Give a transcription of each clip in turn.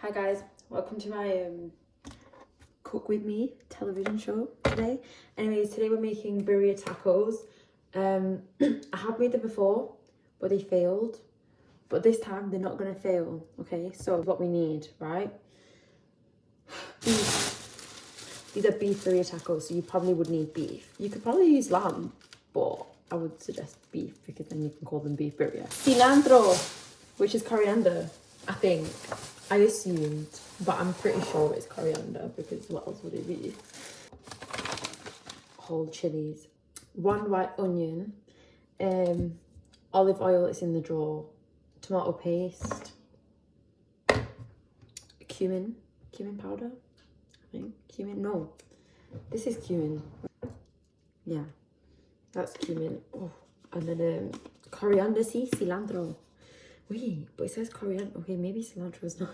Hi guys, welcome to my cook with me television show today. Anyways, today we're making birria tacos. I have made them before, but they failed. But this time they're not gonna fail, okay? So what we need, right? Beef. These are beef birria tacos, so you probably would need beef. You could probably use lamb, but I would suggest beef because then you can call them beef birria. Cilantro, which is coriander, I think. I assumed, but I'm pretty sure it's coriander because what else would it be? Whole chilies, 1 white onion, olive oil is in the drawer, tomato paste, cumin powder, I think. No, this is cumin. Yeah, that's cumin. Oh, and then coriander, cilantro. Wait, but it says coriander. Okay, maybe cilantro is not.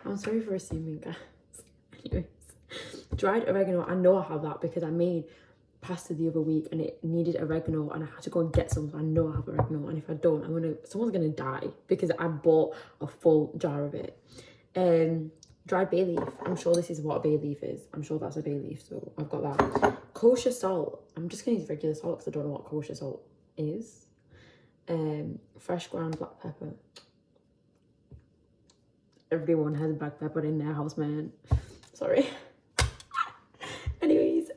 I'm sorry for assuming, guys. Anyways, dried oregano. I know I have that because I made pasta the other week and it needed oregano and I had to go and get some. So I know I have oregano, and if I don't, someone's gonna die because I bought a full jar of it. Dried bay leaf. I'm sure this is what a bay leaf is. I'm sure that's a bay leaf, so I've got that. Kosher salt. I'm just gonna use regular salt because I don't know what kosher salt is. Fresh ground black pepper. Everyone has black pepper in their house, man. Sorry. Anyways,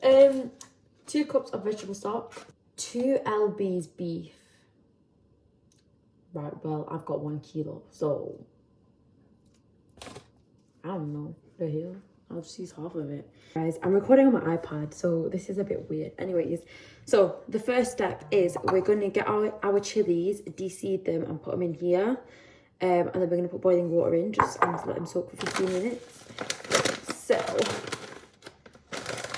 2 cups of vegetable stock, 2 lbs beef. Right, well, I've got 1 kilo, so I don't know the hell. I'll just use half of it. Guys, I'm recording on my iPad, so this is a bit weird. Anyways, so the first step is we're going to get our chilies, de-seed them and put them in here. And then we're going to put boiling water in, just let them soak for 15 minutes. So,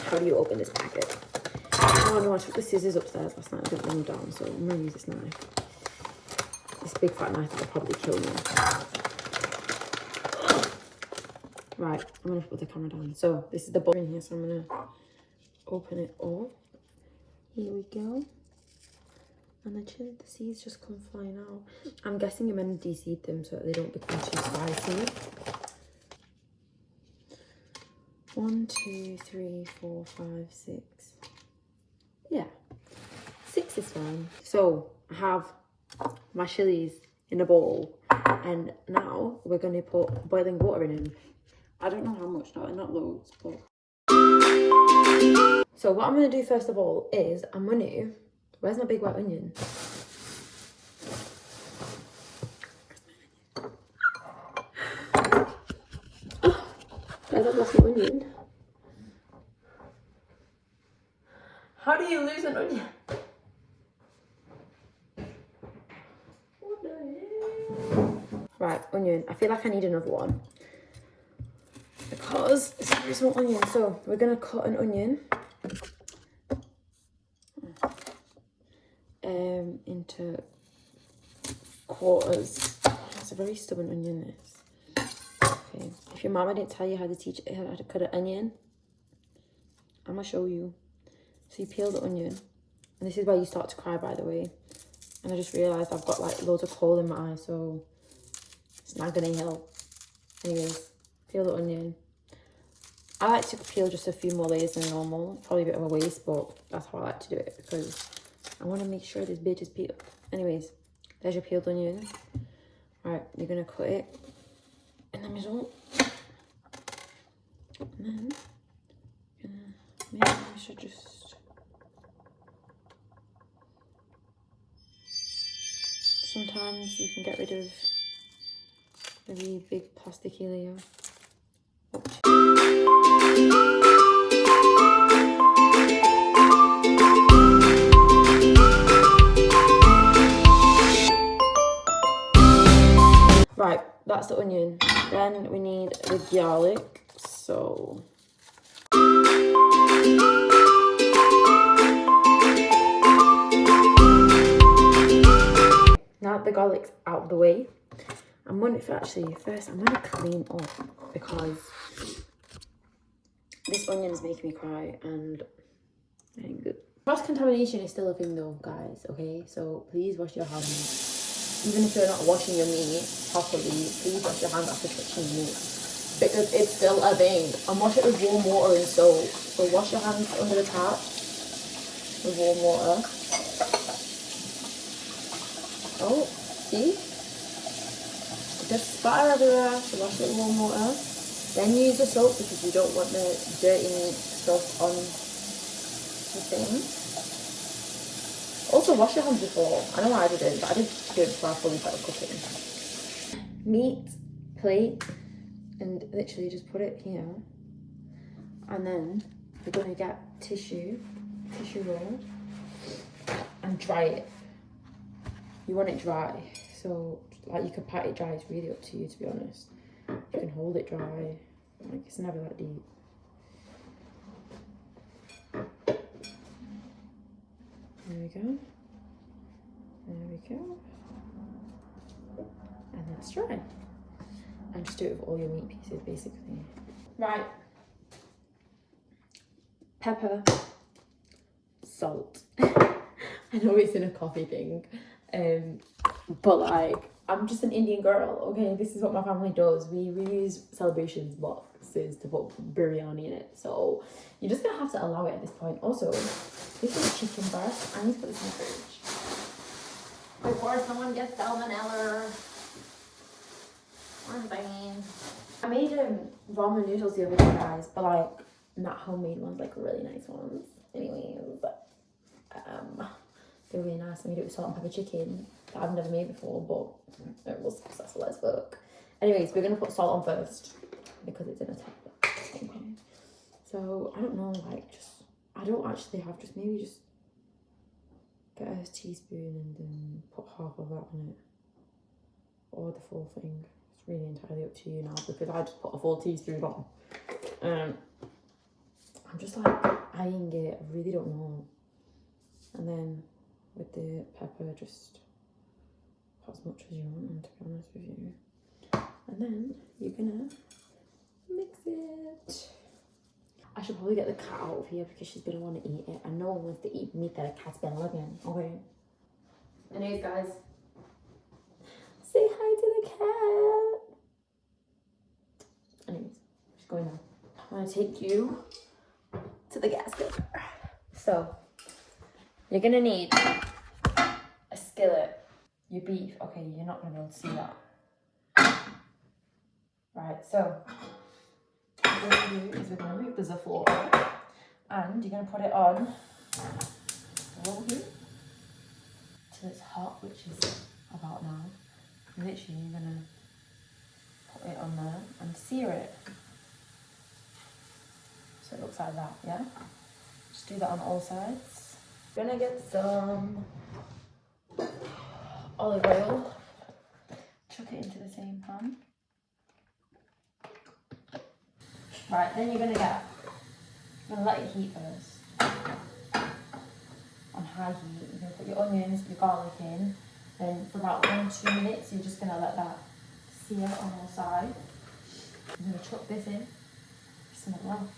how do you open this packet? Oh no, I took the scissors upstairs last night. I didn't run them down, so I'm going to use this knife. This big fat knife will probably kill me. Right, I'm gonna put the camera down. So this is the bowl in here, so I'm gonna open it up. Here we go. And the seeds just come flying out. I'm guessing you're meant to de-seed them so that they don't become too spicy. 1, 2, 3, 4, 5, 6. Yeah, 6 is fine. So I have my chilies in a bowl, and now we're gonna put boiling water in them. I don't know how much, not loads, but. So what I'm going to do first of all is where's my big white onion? Oh, guys, I've lost my onion. How do you lose an onion? What the hell? Right, onion. I feel like I need another one, because it's a very small onion. So we're gonna cut an onion into quarters. It's a very stubborn onion, this. Okay, if your mama didn't tell you how to cut an onion, I'm gonna show you. So you peel the onion, and this is where you start to cry, by the way. And I just realized I've got like loads of coal in my eye, so it's not gonna help. Anyways, peel the onion. I like to peel just a few more layers than normal. Probably a bit of a waste, but that's how I like to do it because I want to make sure this bitch is peeled. Anyways, there's your peeled onion. Right, you're going to cut it in the middle. And then, maybe I should just. Sometimes you can get rid of the really big plasticky layer. Right, that's the onion. Then we need the garlic. So now that the garlic's out of the way, I'm gonna clean up because this onion is making me cry and it ain't good. Cross contamination is still a thing though, guys, okay? So please wash your hands. even if you're not washing your meat properly, please wash your hands after touching the meat. Because it's still a thing. And wash it with warm water and soap. So wash your hands under the tap with warm water. Oh, see? Just spatter everywhere, so wash it with warm water. Then use the soap because you don't want the dirty meat stuff on the thing. Also wash your hands before. I know I didn't, but I did do it before I fully started cooking. Meat, plate, and literally just put it here. And then you're gonna get tissue roll, and dry it. You want it dry. So like you can pat it dry, it's really up to you to be honest. You can hold it dry, like it's never that deep. There we go. There we go. And that's dry. And just do it with all your meat pieces basically. Right. Pepper. Salt. I know it's in a coffee thing. But like, I'm just an Indian girl, okay? This is what my family does. We use celebrations boxes to put biryani in it. So you're just gonna have to allow it at this point. Also, this is chicken breast. I need to put this in the fridge before someone gets salmonella. Or something. I made ramen noodles the other day, guys, but like not homemade ones, like really nice ones. Anyways, they're really nice. I made it with salt and pepper chicken that I've never made before, but it was successful as fuck. Anyways, we're gonna put salt on first because it's in a tub. Okay. So I don't know, like I don't actually have, maybe just get a teaspoon and then put half of that on it, or the full thing. It's really entirely up to you now because I just put a full teaspoon on. I'm just like eyeing it. I really don't know. And then with the pepper, just put as much as you want on, to be honest with you. And then you're gonna mix it. I should probably get the cat out of here because she's gonna want to eat it. And no one wants to eat meat that a cat's been living. Okay. Anyways, guys, say hi to the cat. Anyways, she's going now. I'm gonna take you to the gas cooker. So you're gonna need a skillet. Your beef. Okay, you're not gonna be able to see that. Right, so what we're gonna do is we're gonna remove the zuffle and you're gonna put it on over here till it's hot, which is about now. And literally you're gonna put it on there and sear it. So it looks like that, yeah? Just do that on all sides. Gonna get some olive oil. Chuck it into the same pan. Right, then you're gonna let it heat first. On high heat, you're gonna put your onions, your garlic in. Then for about 1-2 minutes, you're just gonna let that sear on all sides. I'm gonna chuck this in. Smell well.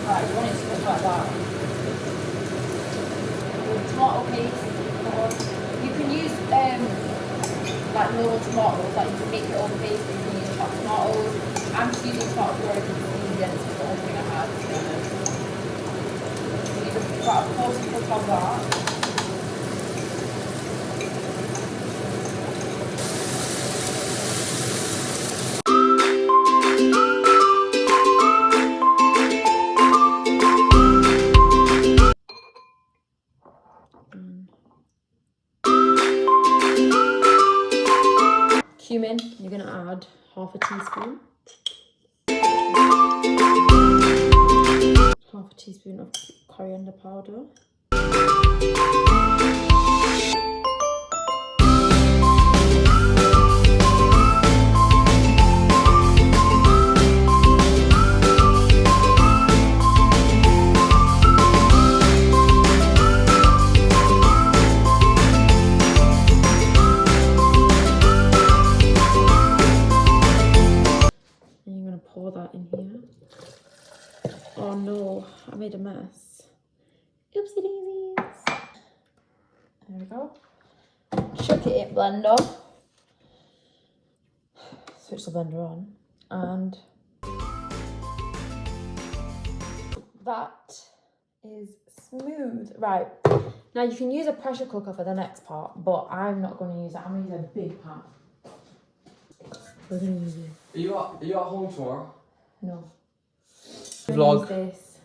Right, you want it to look like that. With tomato paste, you can use like normal tomatoes, like you can make your own paste, you can use chopped tomatoes. I'm just using tomato puree because it's easy and it's the only thing I have, to be honest. You need about a quarter cup of that. Cumin, you're going to add half a teaspoon. Half teaspoon of coriander powder. Pour that in here. Oh no, I made a mess. Oopsie daisies. There we go. Chuck it in blender. Switch the blender on. And that is smooth. Right, now you can use a pressure cooker for the next part, but I'm not going to use it. I'm going to use a big pan. We're going to use it. Are you at home tomorrow? No. Vlog. Use this.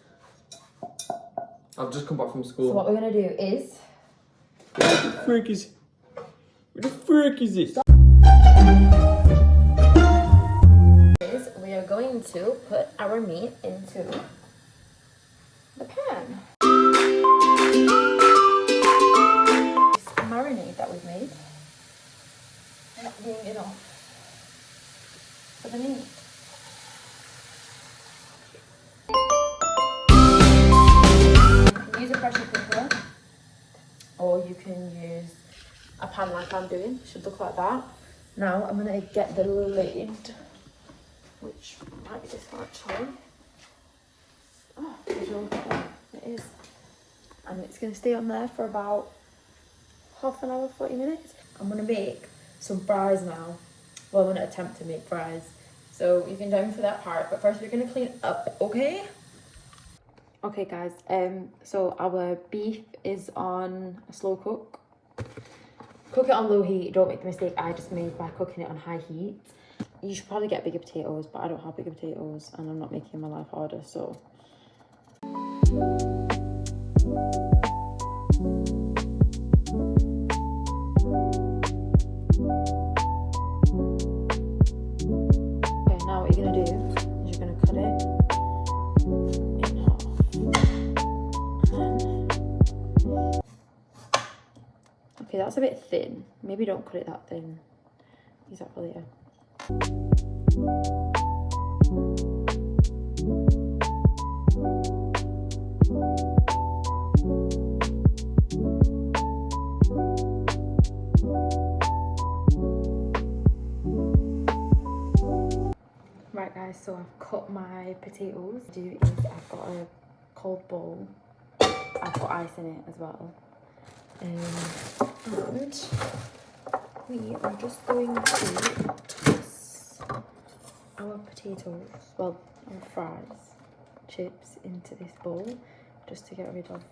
I've just come back from school. So what we're going to do is... Where the frick is it? We are going to put our meat into the pan. This marinade that we've made. Not being enough for the meat. Use a pressure cooker, or you can use a pan like I'm doing. It should look like that. Now I'm gonna get the lid, which might be this one actually. Oh, it is. And it's gonna stay on there for about half an hour, 40 minutes. I'm gonna make some fries now. Well, I'm gonna attempt to make fries. So you can join me for that part, but first we're gonna clean up, okay? Okay guys, so our beef is on a slow cook. Cook it on low heat. Don't make the mistake I just made by cooking it on high heat. You should probably get bigger potatoes, but I don't have bigger potatoes and I'm not making my life harder, so. Okay, now what you're gonna do is you're gonna cut it in half. Okay, that's a bit thin. Maybe don't cut it that thin. Use that for later. Right guys, so I've cut my potatoes. What I do is I've got a cold bowl. I've got ice in it as well. And we are just going to toss our potatoes, well, our fries, chips into this bowl just to get rid of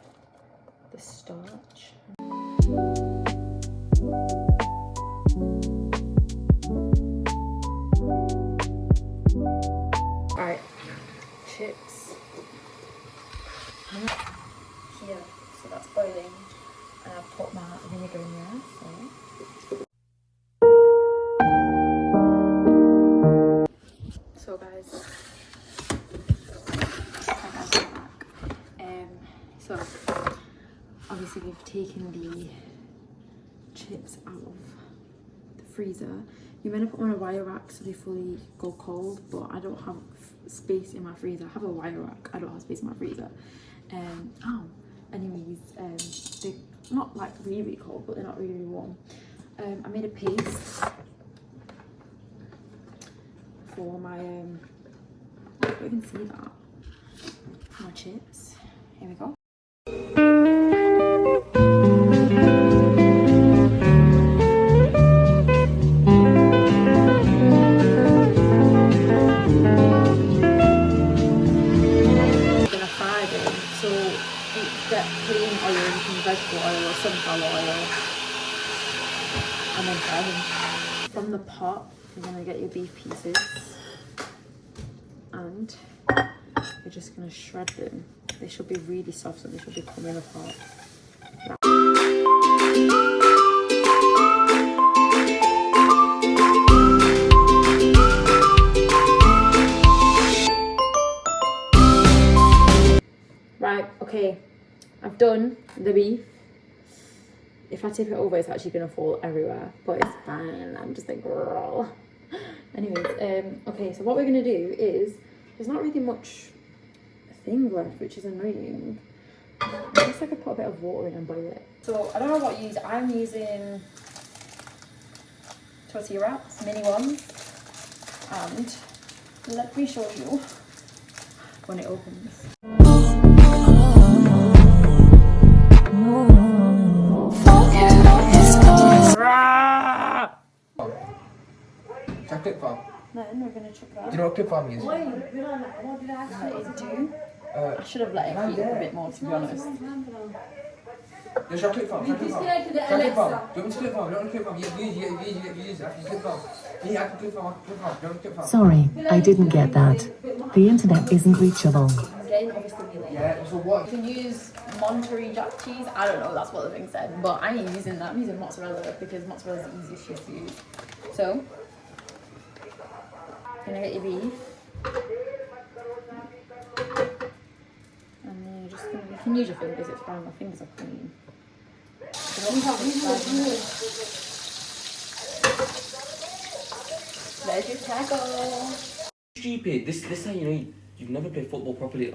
the starch. Alright, chips. Here, so that's boiling. And I've put my vinegar in there, so guys, so obviously we've taken the chips out of the freezer. You're meant to put them on a wire rack so they fully go cold, but I don't have space in my freezer. I have a wire rack, I don't have space in my freezer. Anyways, they're not like really cold, but they're not really warm. I made a paste for my, I don't even see that, for my chips. Here we go. Plain oil, you can vegetable oil or sunflower oil, and then fry them. From the pot, you're going to get your beef pieces and you're just going to shred them. They should be really soft, so they should be coming apart. done the beef. If I tip it over, it's actually gonna fall everywhere, but it's fine. I'm just a girl. Anyways, okay, so what we're gonna do is, there's not really much thing left, which is annoying. I guess I could put a bit of water in and boil it. So I don't know what you use. I'm using tortilla wraps, mini ones, and let me show you when it opens. Clip farm. Then we're gonna chop that. Do you know what clip farm is? Wait, what did I let it do? I should have let it heat up a bit more, to be honest. There's your clip farm. You disconnected the Clip farm. Alexa. Do you want me to clip farm? You don't want to clip farm. You use it. After you clip farm. Yeah, I can clip farm. Clip farm. You don't clip farm. Sorry, I didn't get that. The internet isn't reachable. Again, obviously, Yeah, so what? you can use Monterey Jack cheese. I don't know, that's what the thing said. But I ain't using that. I'm using mozzarella because mozzarella is the easiest shit to use. So, gonna get your beef. And then you're just gonna, you can use your fingers, it's fine. My fingers are clean. There's your taco. Stupid. This is how you know you've never played football properly.